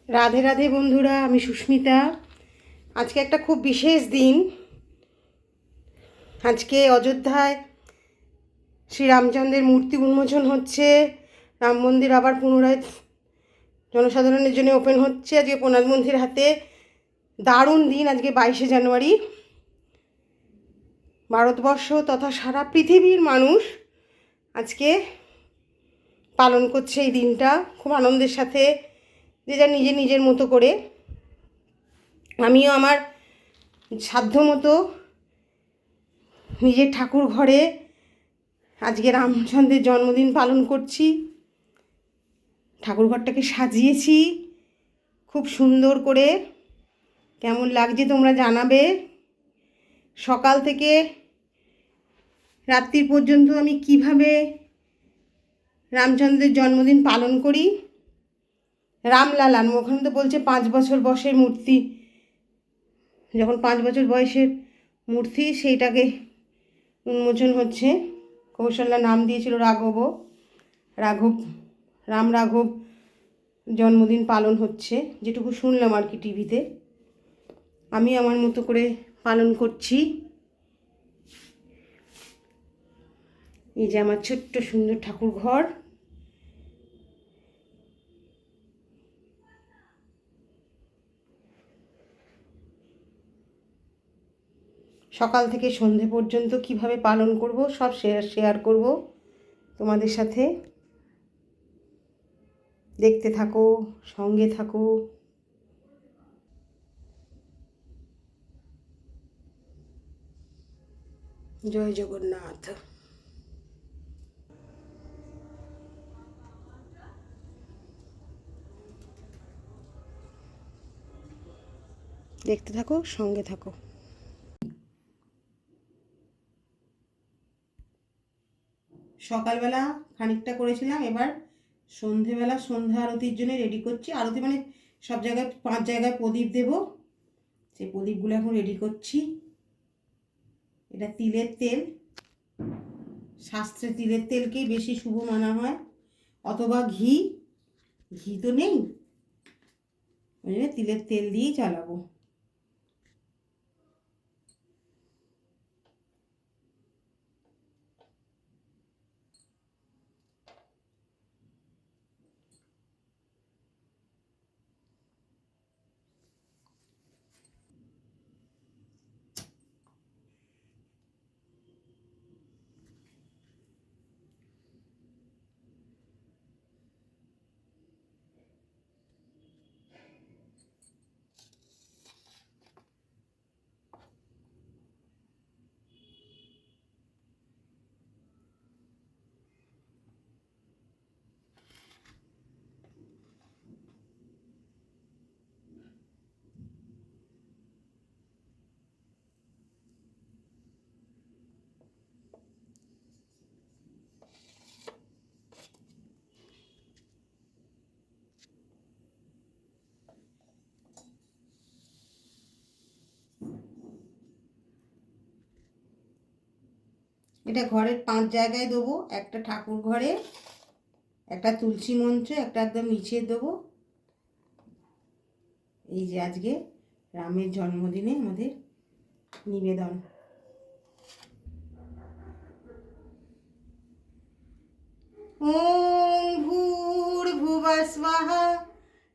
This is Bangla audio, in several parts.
রাধে রাধে বন্ধুরা, আমি সুস্মিতা। আজকে একটা খুব বিশেষ দিন। আজকে অযোধ্যায় শ্রীরামচন্দ্রের মূর্তি উন্মোচন হচ্ছে। রাম মন্দির আবার পুনরায় জনসাধারণের জন্য ওপেন হচ্ছে। আজকে প্রধানমন্ত্রীর হাতে দারুণ দিন। আজকে 22শে জানুয়ারি। ভারতবর্ষ তথা সারা পৃথিবীর মানুষ আজকে পালন করছে এই দিনটা খুব আনন্দের সাথে, যে যা নিজের মতো করে। আমিও আমার সাধ্যমতো নিজের ঠাকুর ঘরে আজকে রামচন্দ্রের জন্মদিন পালন করছি। ঠাকুরঘরটাকে সাজিয়েছি খুব সুন্দর করে। কেমন লাগছে তোমরা জানাবে। সকাল থেকে রাত্রি পর্যন্ত আমি কিভাবে রামচন্দ্রের জন্মদিন পালন করি। রামলালান ওখানে তো বলছে 5 বছর বয়সের মূর্তি, যখন 5 বছর বয়সের মূর্তি সেইটাকে উন্মোচন হচ্ছে। কৌশল্যা নাম দিয়েছিল রাঘব। রাম রাঘব জন্মদিন পালন হচ্ছে, যেটুকু শুনলাম আর কি টিভিতে। আমি আমার মতো করে পালন করছি। এই যে আমার ছোট্ট সুন্দর ঠাকুর ঘর। সকাল থেকে সন্ধে পর্যন্ত কিভাবে পালন করব সব শেয়ার করব তোমাদের সাথে। দেখতে থাকো, সঙ্গে থাকো। জয় জগন্নাথ। দেখতে থাকো, সঙ্গে থাকো। সকালবেলা খানিকটা করেছিলাম, এবার সন্ধেবেলা সন্ধ্যা আরতির জন্য রেডি করছি। আরতি মানে সব জায়গায় 5 জায়গায় প্রদীপ দেব, সেই প্রদীপগুলো এখন রেডি করছি। এটা তিলের তেল। শাস্ত্রে তিলের তেলকেই বেশি শুভ মানা হয়, অথবা ঘি। ঘি তো নেই, ওই জন্য তিলের তেল দিয়েই চালাবো। এটা ঘরের 5 জায়গায় দেবো। একটা ঠাকুর ঘরে, একটা তুলসী মঞ্চে, একটা একদম নিচে দেবো। এই যে আজকে রামের জন্মদিনে আমাদের নিবেদন। ওম ভূর্ভুবঃ স্বাহ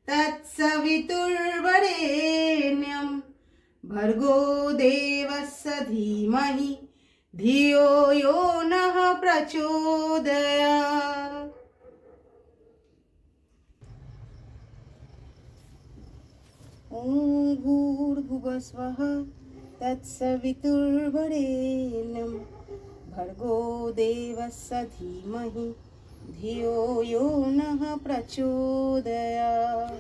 তৎসবিতুর্বরেণ্যং ভর্গো দেবস্য ধীমহি ধিयो यो नः प्रचोदयात्। ॐ भूर्भुवः स्वः तत्सवितुर्वरेण्यं भर्गो देवस्य धीमहि धियो यो नः प्रचोदयात्।